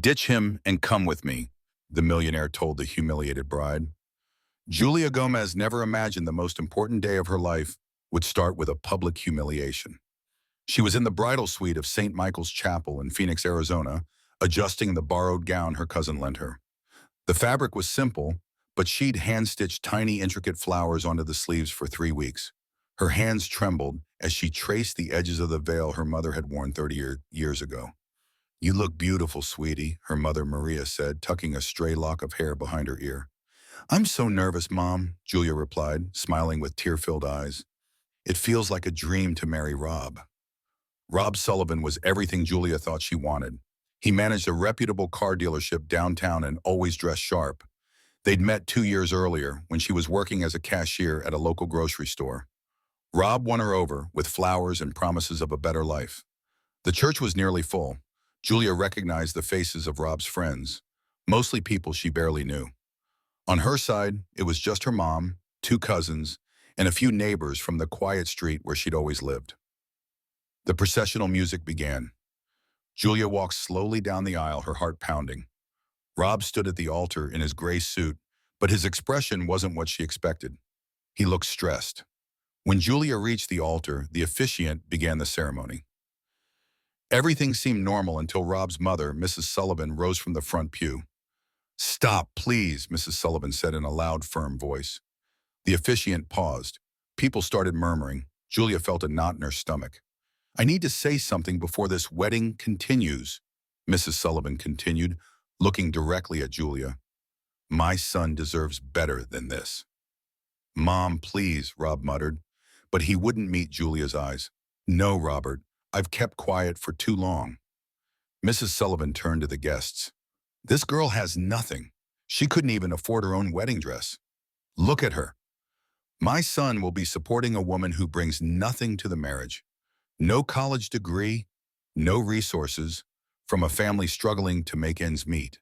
Ditch him and come with me, the millionaire told the humiliated bride. Julia Gomez never imagined the most important day of her life would start with a public humiliation. She was in the bridal suite of St. Michael's Chapel in Phoenix, Arizona, adjusting the borrowed gown her cousin lent her. The fabric was simple, but she'd hand-stitched tiny, intricate flowers onto the sleeves for 3 weeks. Her hands trembled as she traced the edges of the veil her mother had worn 30 years ago. "You look beautiful, sweetie," her mother Maria said, tucking a stray lock of hair behind her ear. "I'm so nervous, Mom," Julia replied, smiling with tear-filled eyes. "It feels like a dream to marry Rob." Rob Sullivan was everything Julia thought she wanted. He managed a reputable car dealership downtown and always dressed sharp. They'd met 2 years earlier when she was working as a cashier at a local grocery store. Rob won her over with flowers and promises of a better life. The church was nearly full. Julia recognized the faces of Rob's friends, mostly people she barely knew. On her side, it was just her mom, 2 cousins, and a few neighbors from the quiet street where she'd always lived. The processional music began. Julia walked slowly down the aisle, her heart pounding. Rob stood at the altar in his gray suit, but his expression wasn't what she expected. He looked stressed. When Julia reached the altar, the officiant began the ceremony. Everything seemed normal until Rob's mother, Mrs. Sullivan, rose from the front pew. "Stop, please," Mrs. Sullivan said in a loud, firm voice. The officiant paused. People started murmuring. Julia felt a knot in her stomach. "I need to say something before this wedding continues," Mrs. Sullivan continued, looking directly at Julia. "My son deserves better than this." "Mom, please," Rob muttered, but he wouldn't meet Julia's eyes. "No, Robert, I've kept quiet for too long." Mrs. Sullivan turned to the guests. "This girl has nothing. She couldn't even afford her own wedding dress. Look at her. My son will be supporting a woman who brings nothing to the marriage. No college degree, no resources, from a family struggling to make ends meet."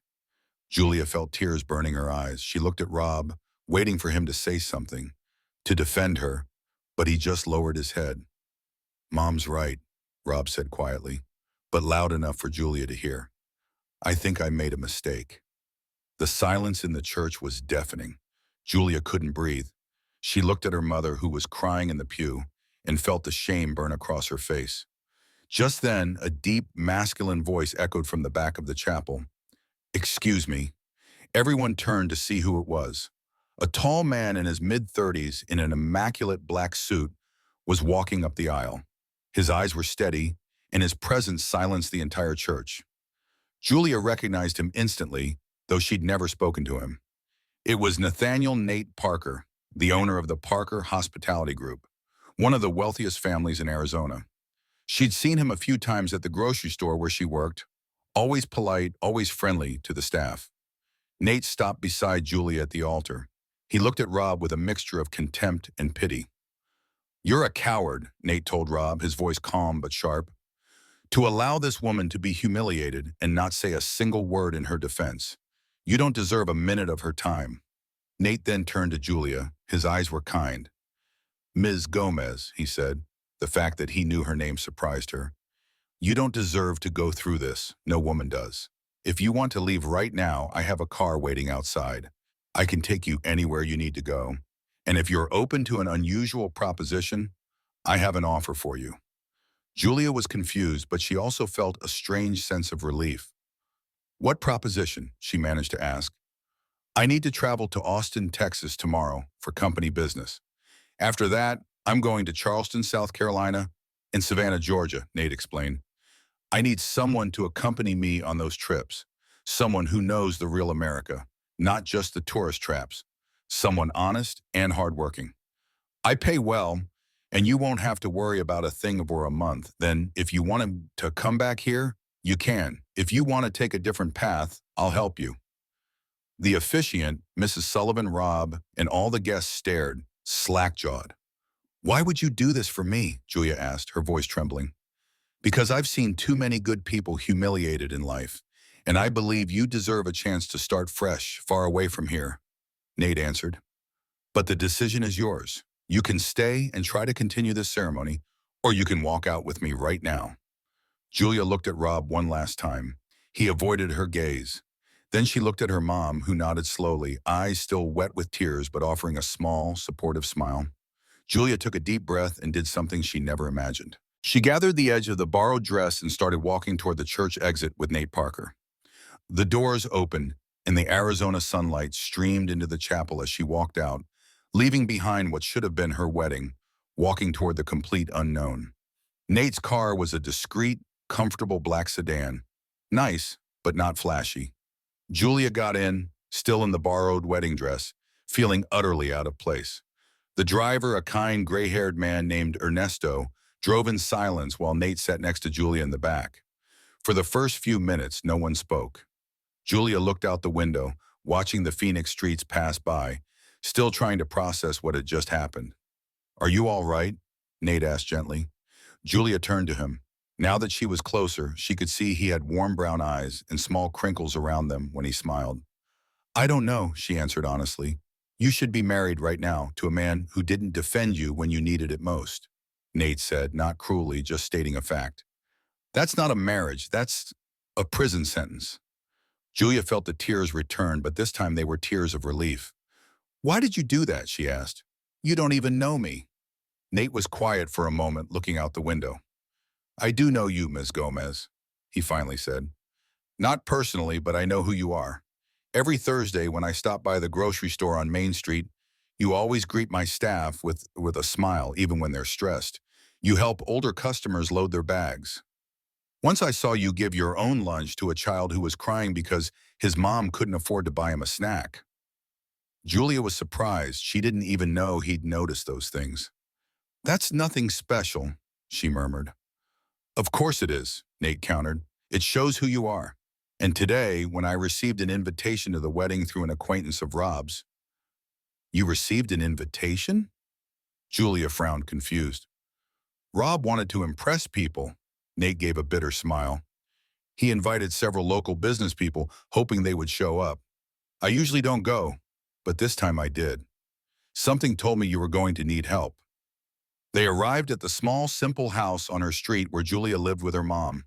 Julia felt tears burning her eyes. She looked at Rob, waiting for him to say something, to defend her, but he just lowered his head. "Mom's right," Rob said quietly, but loud enough for Julia to hear. "I think I made a mistake." The silence in the church was deafening. Julia couldn't breathe. She looked at her mother, who was crying in the pew, and felt the shame burn across her face. Just then, a deep, masculine voice echoed from the back of the chapel. "Excuse me." Everyone turned to see who it was. A tall man in his mid-30s in an immaculate black suit was walking up the aisle. His eyes were steady, and his presence silenced the entire church. Julia recognized him instantly, though she'd never spoken to him. It was Nathaniel Nate Parker, the owner of the Parker Hospitality Group, one of the wealthiest families in Arizona. She'd seen him a few times at the grocery store where she worked, always polite, always friendly to the staff. Nate stopped beside Julia at the altar. He looked at Rob with a mixture of contempt and pity. "You're a coward," Nate told Rob, his voice calm but sharp. "To allow this woman to be humiliated and not say a single word in her defense. You don't deserve a minute of her time." Nate then turned to Julia. His eyes were kind. "Ms. Gomez," he said. The fact that he knew her name surprised her. "You don't deserve to go through this. No woman does. If you want to leave right now, I have a car waiting outside. I can take you anywhere you need to go. And if you're open to an unusual proposition, I have an offer for you." Julia was confused, but she also felt a strange sense of relief. "What proposition?" she managed to ask. "I need to travel to Austin, Texas tomorrow for company business. After that, I'm going to Charleston, South Carolina, and Savannah, Georgia," Nate explained. "I need someone to accompany me on those trips, someone who knows the real America, not just the tourist traps, someone honest and hardworking. I pay well, and you won't have to worry about a thing for a month. Then, if you want to come back here, you can. If you want to take a different path, I'll help you." The officiant, Mrs. Sullivan, Rob, and all the guests stared, slack-jawed. "Why would you do this for me?" Julia asked, her voice trembling. "Because I've seen too many good people humiliated in life, and I believe you deserve a chance to start fresh, far away from here," Nate answered. "But the decision is yours. You can stay and try to continue this ceremony, or you can walk out with me right now." Julia looked at Rob one last time. He avoided her gaze. Then she looked at her mom, who nodded slowly, eyes still wet with tears but offering a small, supportive smile. Julia took a deep breath and did something she never imagined. She gathered the edge of the borrowed dress and started walking toward the church exit with Nate Parker. The doors opened, and the Arizona sunlight streamed into the chapel as she walked out, leaving behind what should have been her wedding, walking toward the complete unknown. Nate's car was a discreet, comfortable black sedan. Nice, but not flashy. Julia got in, still in the borrowed wedding dress, feeling utterly out of place. The driver, a kind, gray-haired man named Ernesto, drove in silence while Nate sat next to Julia in the back. For the first few minutes, no one spoke. Julia looked out the window, watching the Phoenix streets pass by, still trying to process what had just happened. "Are you all right?" Nate asked gently. Julia turned to him. Now that she was closer, she could see he had warm brown eyes and small crinkles around them when he smiled. "I don't know," she answered honestly. "You should be married right now to a man who didn't defend you when you needed it most," Nate said, not cruelly, just stating a fact. "That's not a marriage, that's a prison sentence." Julia felt the tears return, but this time they were tears of relief. "Why did you do that?" she asked. "You don't even know me." Nate was quiet for a moment, looking out the window. "I do know you, Ms. Gomez," he finally said. "Not personally, but I know who you are. Every Thursday when I stop by the grocery store on Main Street, you always greet my staff with a smile, even when they're stressed. You help older customers load their bags. Once I saw you give your own lunch to a child who was crying because his mom couldn't afford to buy him a snack." Julia was surprised. She didn't even know he'd noticed those things. "That's nothing special," she murmured. "Of course it is," Nate countered. "It shows who you are. And today, when I received an invitation to the wedding through an acquaintance of Rob's—" "You received an invitation?" Julia frowned, confused. "Rob wanted to impress people." Nate gave a bitter smile. "He invited several local business people, hoping they would show up. I usually don't go, but this time I did. Something told me you were going to need help." They arrived at the small, simple house on her street where Julia lived with her mom.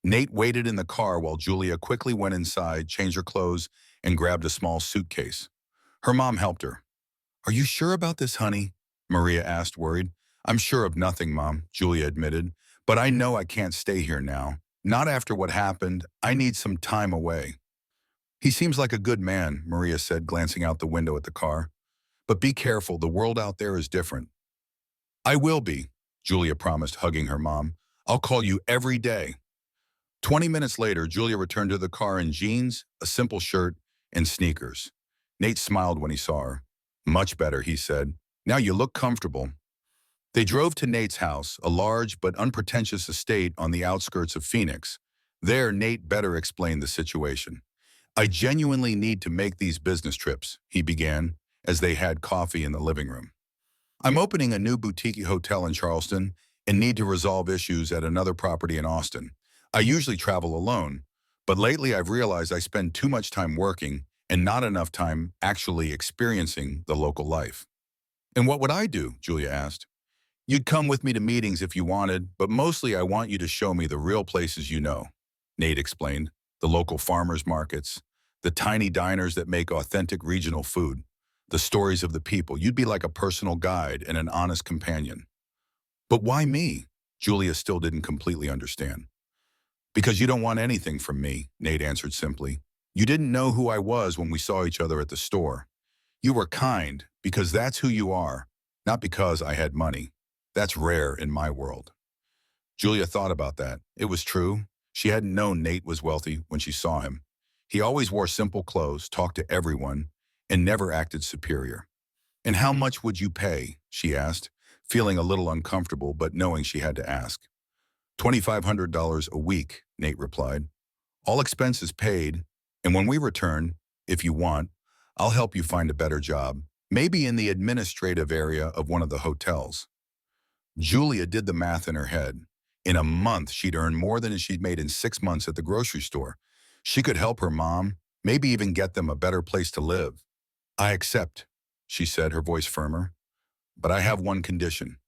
Nate waited in the car while Julia quickly went inside, changed her clothes, and grabbed a small suitcase. Her mom helped her. "Are you sure about this, honey?" Maria asked, worried. "I'm sure of nothing, Mom," Julia admitted. "But I know I can't stay here now. Not after what happened. I need some time away." "He seems like a good man," Maria said, glancing out the window at the car. "But be careful, the world out there is different." "I will be," Julia promised, hugging her mom. "I'll call you every day." 20 minutes later, Julia returned to the car in jeans, a simple shirt, and sneakers. Nate smiled when he saw her. "Much better," he said. "Now you look comfortable." They drove to Nate's house, a large but unpretentious estate on the outskirts of Phoenix. There, Nate better explained the situation. "I genuinely need to make these business trips," he began, as they had coffee in the living room. "I'm opening a new boutique hotel in Charleston and need to resolve issues at another property in Austin. I usually travel alone, but lately I've realized I spend too much time working and not enough time actually experiencing the local life." "And what would I do?" Julia asked. "You'd come with me to meetings if you wanted, but mostly I want you to show me the real places you know," Nate explained. "The local farmers markets, the tiny diners that make authentic regional food, the stories of the people. You'd be like a personal guide and an honest companion." "But why me?" Julia still didn't completely understand. "Because you don't want anything from me," Nate answered simply. "You didn't know who I was when we saw each other at the store. You were kind because that's who you are, not because I had money. That's rare in my world." Julia thought about that. It was true. She hadn't known Nate was wealthy when she saw him. He always wore simple clothes, talked to everyone, and never acted superior. "And how much would you pay?" she asked, feeling a little uncomfortable but knowing she had to ask. $2,500 a week, Nate replied. "All expenses paid, and when we return, if you want, I'll help you find a better job, maybe in the administrative area of one of the hotels." Julia did the math in her head. In a month, she'd earn more than she'd made in 6 months at the grocery store. She could help her mom, maybe even get them a better place to live. "I accept," she said, her voice firmer. "But I have one condition."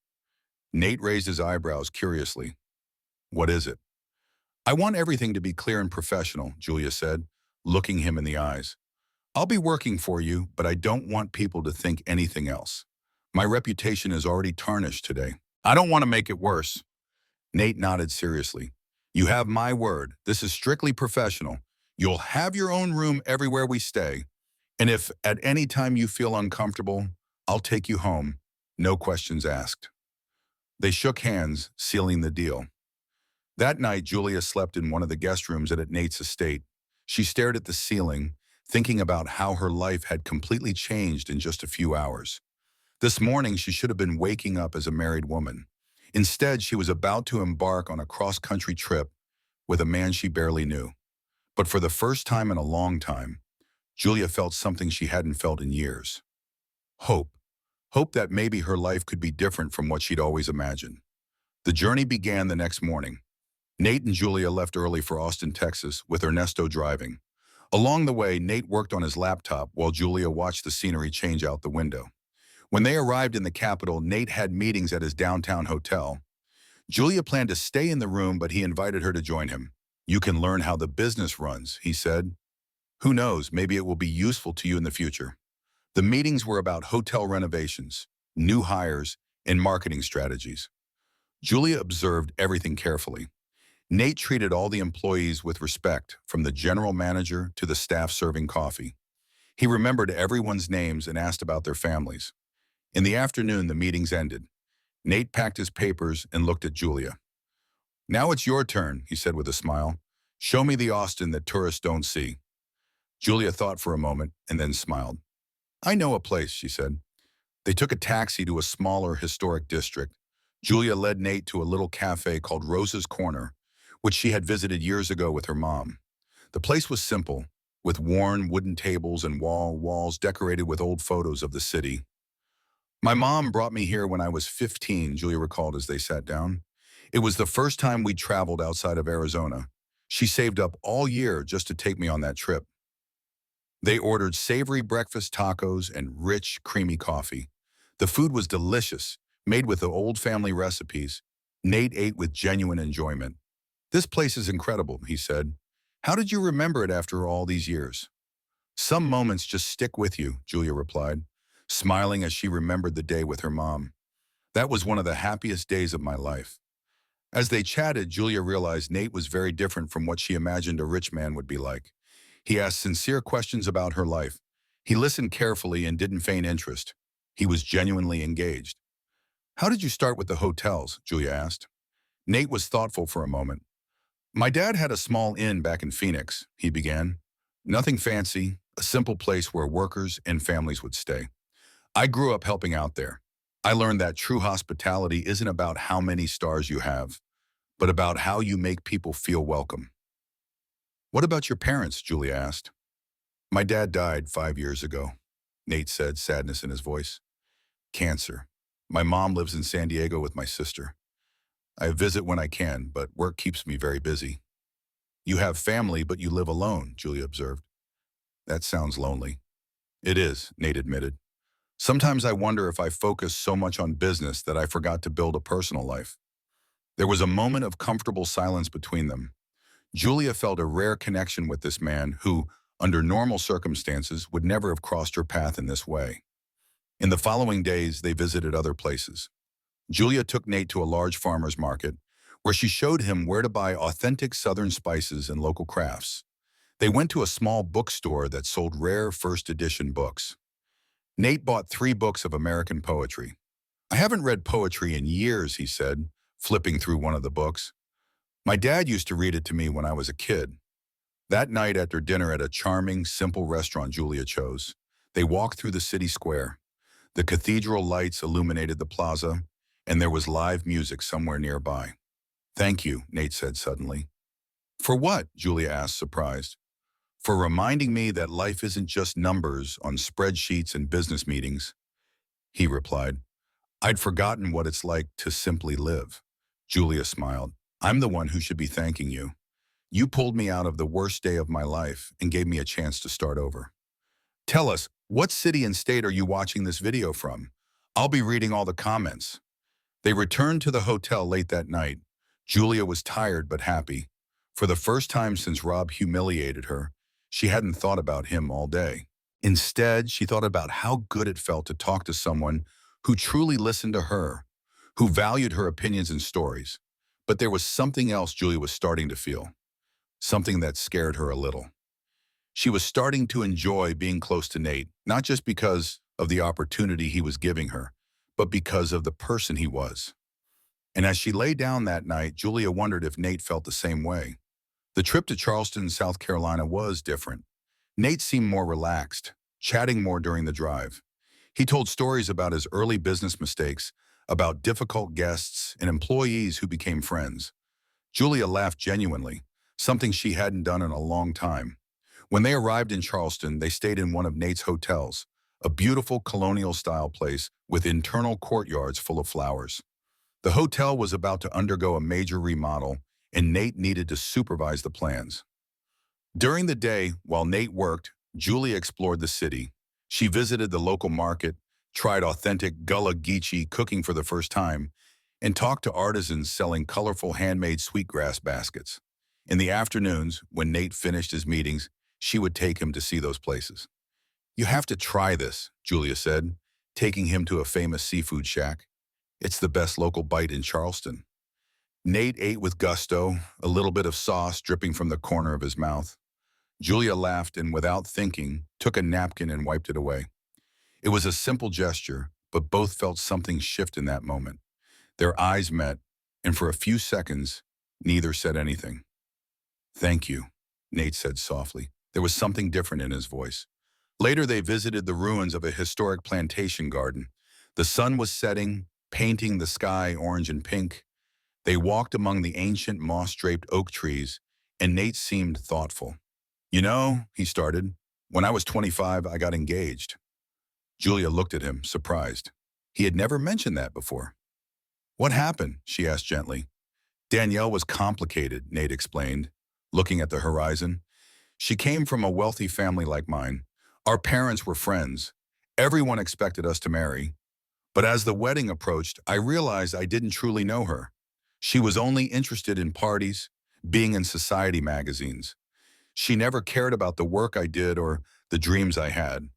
Nate raised his eyebrows curiously. "What is it?" I want everything to be clear and professional, Julia said, looking him in the eyes. I'll be working for you, but I don't want people to think anything else. My reputation is already tarnished today. I don't want to make it worse. Nate nodded seriously. You have my word. This is strictly professional. You'll have your own room everywhere we stay. And if at any time you feel uncomfortable, I'll take you home. No questions asked. They shook hands, sealing the deal. That night, Julia slept in one of the guest rooms at Nate's estate. She stared at the ceiling, thinking about how her life had completely changed in just a few hours. This morning, she should have been waking up as a married woman. Instead, she was about to embark on a cross-country trip with a man she barely knew. But for the first time in a long time, Julia felt something she hadn't felt in years. Hope. Hope that maybe her life could be different from what she'd always imagined. The journey began the next morning. Nate and Julia left early for Austin, Texas, with Ernesto driving. Along the way, Nate worked on his laptop while Julia watched the scenery change out the window. When they arrived in the capital, Nate had meetings at his downtown hotel. Julia planned to stay in the room, but he invited her to join him. You can learn how the business runs, he said. Who knows, maybe it will be useful to you in the future. The meetings were about hotel renovations, new hires, and marketing strategies. Julia observed everything carefully. Nate treated all the employees with respect, from the general manager to the staff serving coffee. He remembered everyone's names and asked about their families. In the afternoon, the meetings ended. Nate packed his papers and looked at Julia. Now it's your turn, he said with a smile. Show me the Austin that tourists don't see. Julia thought for a moment and then smiled. I know a place, she said. They took a taxi to a smaller historic district. Julia led Nate to a little cafe called Rose's Corner, which she had visited years ago with her mom. The place was simple, with worn wooden tables and walls decorated with old photos of the city. My mom brought me here when I was 15, Julia recalled as they sat down. It was the first time we'd traveled outside of Arizona. She saved up all year just to take me on that trip. They ordered savory breakfast tacos and rich, creamy coffee. The food was delicious, made with the old family recipes. Nate ate with genuine enjoyment. This place is incredible, he said. How did you remember it after all these years? Some moments just stick with you, Julia replied, smiling as she remembered the day with her mom. That was one of the happiest days of my life. As they chatted, Julia realized Nate was very different from what she imagined a rich man would be like. He asked sincere questions about her life. He listened carefully and didn't feign interest. He was genuinely engaged. How did you start with the hotels? Julia asked. Nate was thoughtful for a moment. My dad had a small inn back in Phoenix, he began. Nothing fancy, a simple place where workers and families would stay. I grew up helping out there. I learned that true hospitality isn't about how many stars you have, but about how you make people feel welcome. What about your parents? Julia asked. My dad died 5 years ago, Nate said, sadness in his voice. Cancer. My mom lives in San Diego with my sister. I visit when I can, but work keeps me very busy. You have family, but you live alone, Julia observed. That sounds lonely. It is, Nate admitted. Sometimes I wonder if I focus so much on business that I forgot to build a personal life. There was a moment of comfortable silence between them. Julia felt a rare connection with this man who, under normal circumstances, would never have crossed her path in this way. In the following days, they visited other places. Julia took Nate to a large farmer's market, where she showed him where to buy authentic Southern spices and local crafts. They went to a small bookstore that sold rare first edition books. Nate bought 3 books of American poetry. I haven't read poetry in years, he said, flipping through one of the books. My dad used to read it to me when I was a kid. That night after dinner at a charming, simple restaurant Julia chose, they walked through the city square. The cathedral lights illuminated the plaza, and there was live music somewhere nearby. Thank you, Nate said suddenly. For what? Julia asked, surprised. For reminding me that life isn't just numbers on spreadsheets and business meetings. He replied, I'd forgotten what it's like to simply live. Julia smiled. I'm the one who should be thanking you. You pulled me out of the worst day of my life and gave me a chance to start over. Tell us, what city and state are you watching this video from? I'll be reading all the comments. They returned to the hotel late that night. Julia was tired but happy. For the first time since Rob humiliated her, she hadn't thought about him all day. Instead, she thought about how good it felt to talk to someone who truly listened to her, who valued her opinions and stories. But there was something else Julia was starting to feel, something that scared her a little. She was starting to enjoy being close to Nate, not just because of the opportunity he was giving her, but because of the person he was. And as she lay down that night, Julia wondered if Nate felt the same way. The trip to Charleston, South Carolina was different. Nate seemed more relaxed, chatting more during the drive. He told stories about his early business mistakes, about difficult guests and employees who became friends. Julia laughed genuinely, something she hadn't done in a long time. When they arrived in Charleston, they stayed in one of Nate's hotels, a beautiful colonial-style place with internal courtyards full of flowers. The hotel was about to undergo a major remodel, and Nate needed to supervise the plans. During the day, while Nate worked, Julia explored the city. She visited the local market, tried authentic Gullah Geechee cooking for the first time, and talked to artisans selling colorful handmade sweetgrass baskets. In the afternoons, when Nate finished his meetings, she would take him to see those places. "You have to try this," Julia said, taking him to a famous seafood shack. "It's the best local bite in Charleston." Nate ate with gusto, a little bit of sauce dripping from the corner of his mouth. Julia laughed and, without thinking, took a napkin and wiped it away. It was a simple gesture, but both felt something shift in that moment. Their eyes met, and for a few seconds, neither said anything. "Thank you," Nate said softly. There was something different in his voice. Later, they visited the ruins of a historic plantation garden. The sun was setting, painting the sky orange and pink. They walked among the ancient moss-draped oak trees, and Nate seemed thoughtful. "You know," he started, "when I was 25, I got engaged." Julia looked at him, surprised. He had never mentioned that before. "What happened?" she asked gently. "Danielle was complicated," Nate explained, looking at the horizon. "She came from a wealthy family like mine. Our parents were friends. Everyone expected us to marry. But as the wedding approached, I realized I didn't truly know her. She was only interested in parties, being in society magazines. She never cared about the work I did or the dreams I had."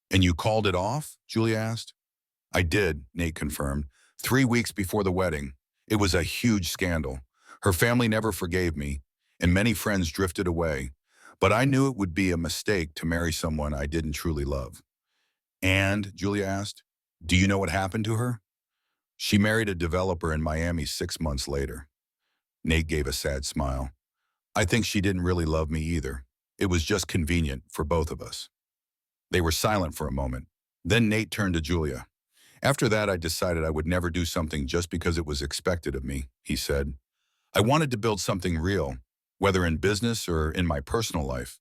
"And you called it off?" Julia asked. "I did," Nate confirmed. 3 weeks before the wedding. It was a huge scandal. Her family never forgave me, and many friends drifted away. But I knew it would be a mistake to marry someone I didn't truly love." "And," Julia asked, "do you know what happened to her?" "She married a developer in Miami 6 months later." Nate gave a sad smile. "I think she didn't really love me either. It was just convenient for both of us." They were silent for a moment. Then Nate turned to Julia. "After that, I decided I would never do something just because it was expected of me," he said. "I wanted to build something real, whether in business or in my personal life.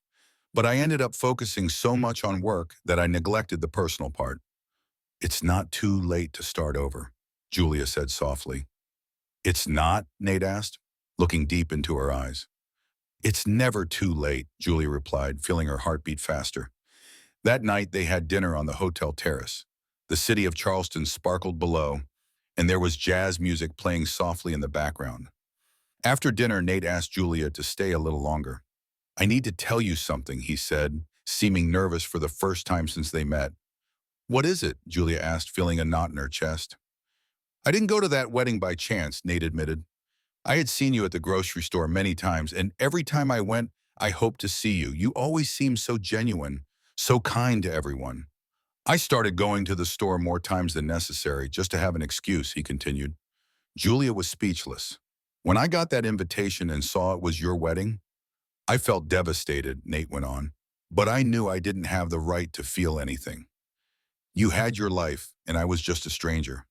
But I ended up focusing so much on work that I neglected the personal part." "It's not too late to start over," Julia said softly. "It's not?" Nate asked, looking deep into her eyes. "It's never too late," Julia replied, feeling her heart beat faster. That night, they had dinner on the hotel terrace. The city of Charleston sparkled below, and there was jazz music playing softly in the background. After dinner, Nate asked Julia to stay a little longer. "I need to tell you something," he said, seeming nervous for the first time since they met. "What is it?" Julia asked, feeling a knot in her chest. "I didn't go to that wedding by chance," Nate admitted. "I had seen you at the grocery store many times, and every time I went, I hoped to see you. You always seemed so genuine, so kind to everyone. I started going to the store more times than necessary, just to have an excuse," he continued. Julia was speechless. "When I got that invitation and saw it was your wedding, I felt devastated," Nate went on. "But I knew I didn't have the right to feel anything. You had your life, and I was just a stranger.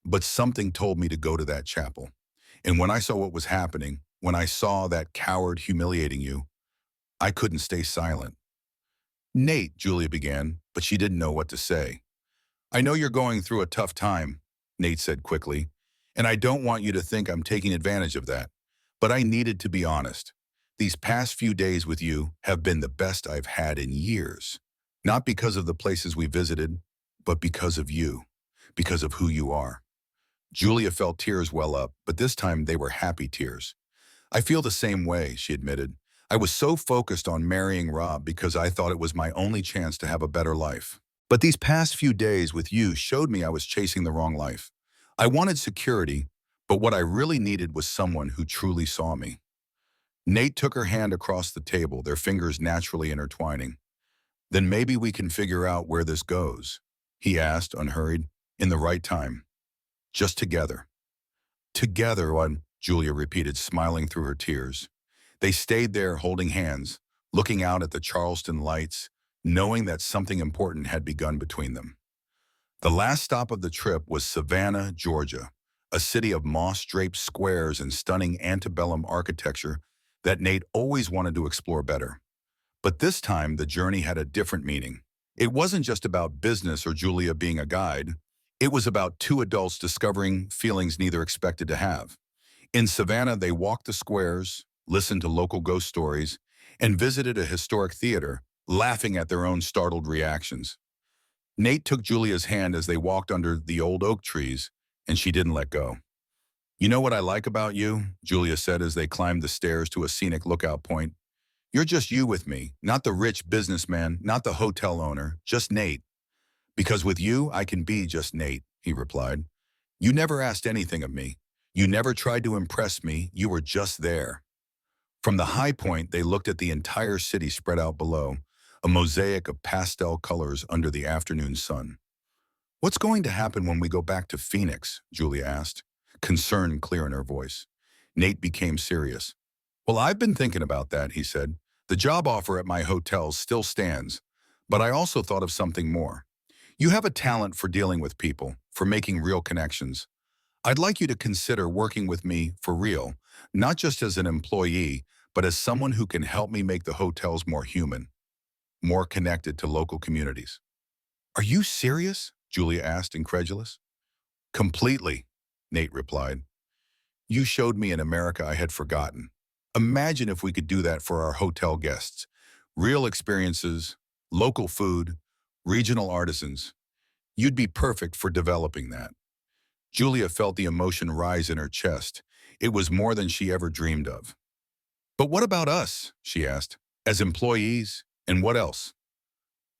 But something told me to go to that chapel. And when I saw what was happening, when I saw that coward humiliating you, I couldn't stay silent." "Nate," Julia began, but she didn't know what to say. "I know you're going through a tough time," Nate said quickly, "and I don't want you to think I'm taking advantage of that. But I needed to be honest. These past few days with you have been the best I've had in years. Not because of the places we visited, but because of you, because of who you are." Julia felt tears well up, but this time they were happy tears. I feel the same way, she admitted. I was so focused on marrying Rob because I thought it was my only chance to have a better life. But these past few days with you showed me I was chasing the wrong life. I wanted security, but what I really needed was someone who truly saw me. Nate took her hand across the table, their fingers naturally intertwining. Then maybe we can figure out where this goes, he asked, unhurried, in the right time. Just together. Together, what Julia repeated, smiling through her tears. They stayed there holding hands, looking out at the Charleston lights, knowing that something important had begun between them. The last stop of the trip was Savannah, Georgia, a city of moss-draped squares and stunning antebellum architecture that Nate always wanted to explore better. But this time, the journey had a different meaning. It wasn't just about business or Julia being a guide. It was about two adults discovering feelings neither expected to have. In Savannah, they walked the squares, listened to local ghost stories, and visited a historic theater, laughing at their own startled reactions. Nate took Julia's hand as they walked under the old oak trees, and she didn't let go. You know what I like about you? Julia said as they climbed the stairs to a scenic lookout point. You're just you with me, not the rich businessman, not the hotel owner, just Nate. Because with you, I can be just Nate, he replied. You never asked anything of me. You never tried to impress me. You were just there. From the high point, they looked at the entire city spread out below, a mosaic of pastel colors under the afternoon sun. What's going to happen when we go back to Phoenix? Julia asked, concern clear in her voice. Nate became serious. Well, I've been thinking about that, he said. The job offer at my hotel still stands, but I also thought of something more. You have a talent for dealing with people, for making real connections. I'd like you to consider working with me for real, not just as an employee, but as someone who can help me make the hotels more human, more connected to local communities. Are you serious? Julia asked, incredulous. Completely, Nate replied. You showed me an America I had forgotten. Imagine if we could do that for our hotel guests. Real experiences, local food, regional artisans. You'd be perfect for developing that. Julia felt the emotion rise in her chest. It was more than she ever dreamed of. But what about us? She asked. As employees? And what else?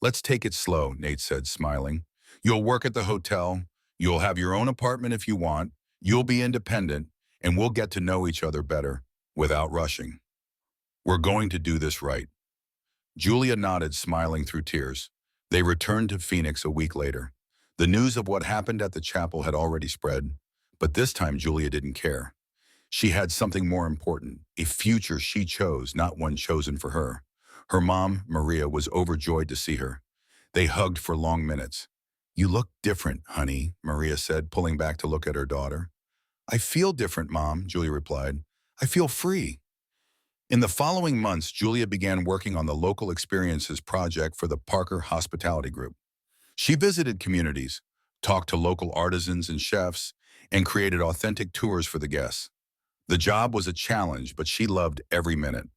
Let's take it slow, Nate said, smiling. You'll work at the hotel. You'll have your own apartment if you want. You'll be independent, and we'll get to know each other better without rushing. We're going to do this right. Julia nodded, smiling through tears. They returned to Phoenix a week later. The news of what happened at the chapel had already spread, but this time Julia didn't care. She had something more important, a future she chose, not one chosen for her. Her mom, Maria, was overjoyed to see her. They hugged for long minutes. You look different, honey, Maria said, pulling back to look at her daughter. I feel different, Mom, Julia replied. I feel free. In the following months, Julia began working on the Local Experiences project for the Parker Hospitality Group. She visited communities, talked to local artisans and chefs, and created authentic tours for the guests. The job was a challenge, but she loved every minute.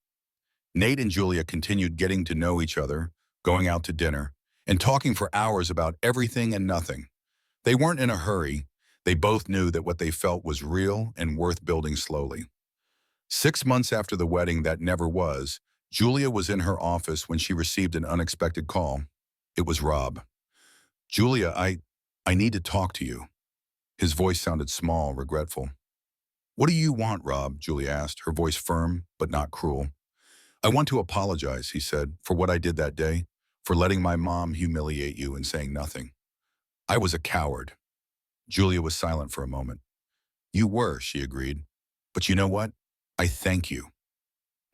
Nate and Julia continued getting to know each other, going out to dinner, and talking for hours about everything and nothing. They weren't in a hurry. They both knew that what they felt was real and worth building slowly. 6 months after the wedding that never was, Julia was in her office when she received an unexpected call. It was Rob. Julia, I need to talk to you. His voice sounded small, regretful. What do you want, Rob? Julia asked, her voice firm but not cruel. I want to apologize, he said, for what I did that day, for letting my mom humiliate you and saying nothing. I was a coward. Julia was silent for a moment. You were, she agreed. But you know what? I thank you.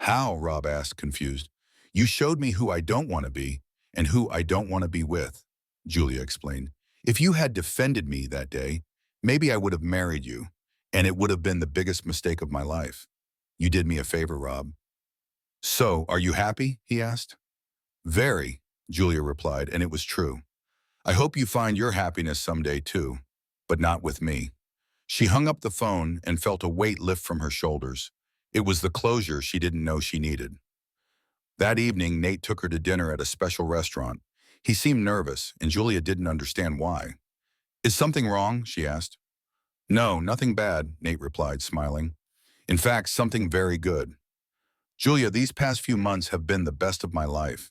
How? Rob asked, confused. You showed me who I don't want to be and who I don't want to be with, Julia explained. If you had defended me that day, maybe I would have married you, and it would have been the biggest mistake of my life. You did me a favor, Rob. So, are you happy? He asked. Very, Julia replied, and it was true. I hope you find your happiness someday too, but not with me. She hung up the phone and felt a weight lift from her shoulders. It was the closure she didn't know she needed. That evening, Nate took her to dinner at a special restaurant. He seemed nervous, and Julia didn't understand why. Is something wrong? She asked. No, nothing bad, Nate replied, smiling. In fact, something very good. Julia, these past few months have been the best of my life.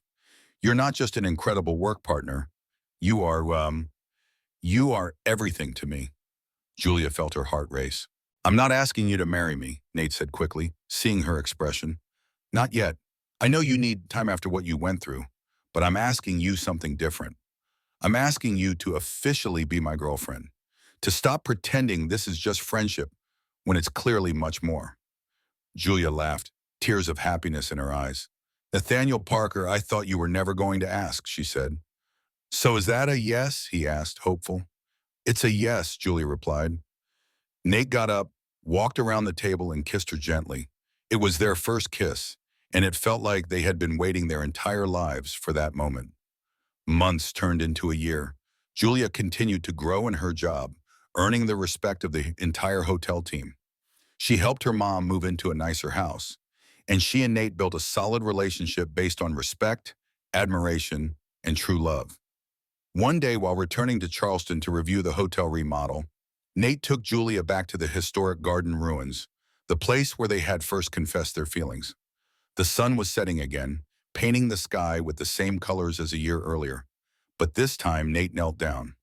You're not just an incredible work partner. You are, you are everything to me. Julia felt her heart race. I'm not asking you to marry me, Nate said quickly, seeing her expression. Not yet. I know you need time after what you went through, but I'm asking you something different. I'm asking you to officially be my girlfriend, to stop pretending this is just friendship when it's clearly much more. Julia laughed, tears of happiness in her eyes. Nathaniel Parker, I thought you were never going to ask, she said. So is that a yes? He asked, hopeful. It's a yes, Julia replied. Nate got up, walked around the table and kissed her gently. It was their first kiss, and it felt like they had been waiting their entire lives for that moment. Months turned into a year. Julia continued to grow in her job, earning the respect of the entire hotel team. She helped her mom move into a nicer house, and she and Nate built a solid relationship based on respect, admiration, and true love. One day, while returning to Charleston to review the hotel remodel, Nate took Julia back to the historic garden ruins, the place where they had first confessed their feelings. The sun was setting again, painting the sky with the same colors as a year earlier. But this time, Nate knelt down.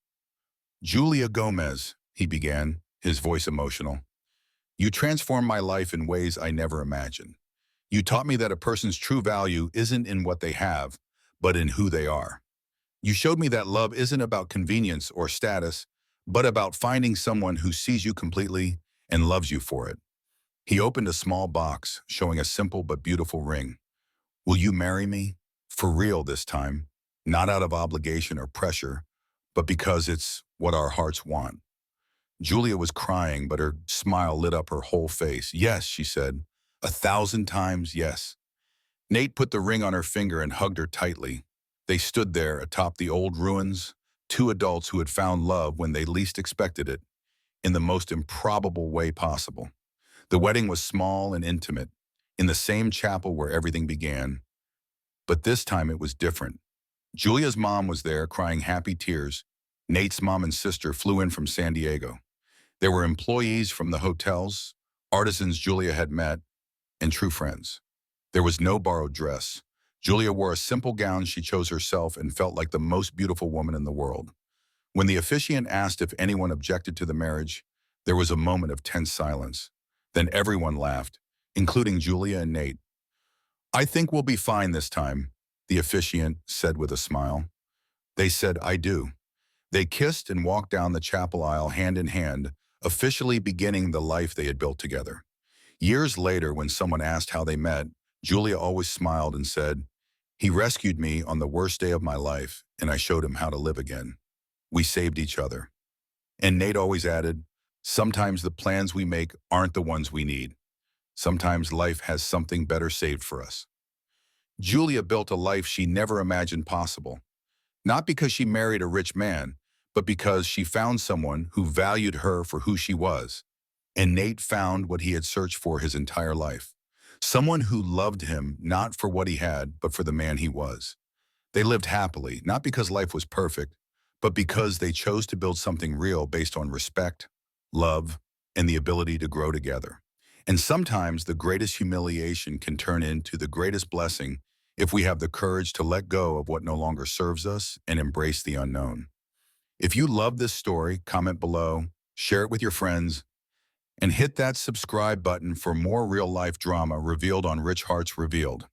Julia Gomez, he began, his voice emotional. You transformed my life in ways I never imagined. You taught me that a person's true value isn't in what they have, but in who they are. You showed me that love isn't about convenience or status, but about finding someone who sees you completely and loves you for it. He opened a small box, showing a simple but beautiful ring. Will you marry me? For real this time, not out of obligation or pressure, but because it's what our hearts want. Julia was crying, but her smile lit up her whole face. Yes, she said, 1,000 times yes. Nate put the ring on her finger and hugged her tightly. They stood there atop the old ruins, two adults who had found love when they least expected it, in the most improbable way possible. The wedding was small and intimate, in the same chapel where everything began. But this time it was different. Julia's mom was there, crying happy tears. Nate's mom and sister flew in from San Diego. There were employees from the hotels, artisans Julia had met, and true friends. There was no borrowed dress. Julia wore a simple gown she chose herself and felt like the most beautiful woman in the world. When the officiant asked if anyone objected to the marriage, there was a moment of tense silence. Then everyone laughed, including Julia and Nate. I think we'll be fine this time, the officiant said with a smile. They said, I do. They kissed and walked down the chapel aisle hand in hand, officially beginning the life they had built together. Years later, when someone asked how they met, Julia always smiled and said, he rescued me on the worst day of my life, and I showed him how to live again. We saved each other. And Nate always added, sometimes the plans we make aren't the ones we need. Sometimes life has something better saved for us. Julia built a life she never imagined possible, not because she married a rich man, but because she found someone who valued her for who she was. And Nate found what he had searched for his entire life. Someone who loved him not for what he had, but for the man he was. They lived happily, not because life was perfect, but because they chose to build something real based on respect, love, and the ability to grow together. And sometimes the greatest humiliation can turn into the greatest blessing if we have the courage to let go of what no longer serves us and embrace the unknown. If you love this story, comment below, share it with your friends, and hit that subscribe button for more real-life drama revealed on Rich Hearts Revealed.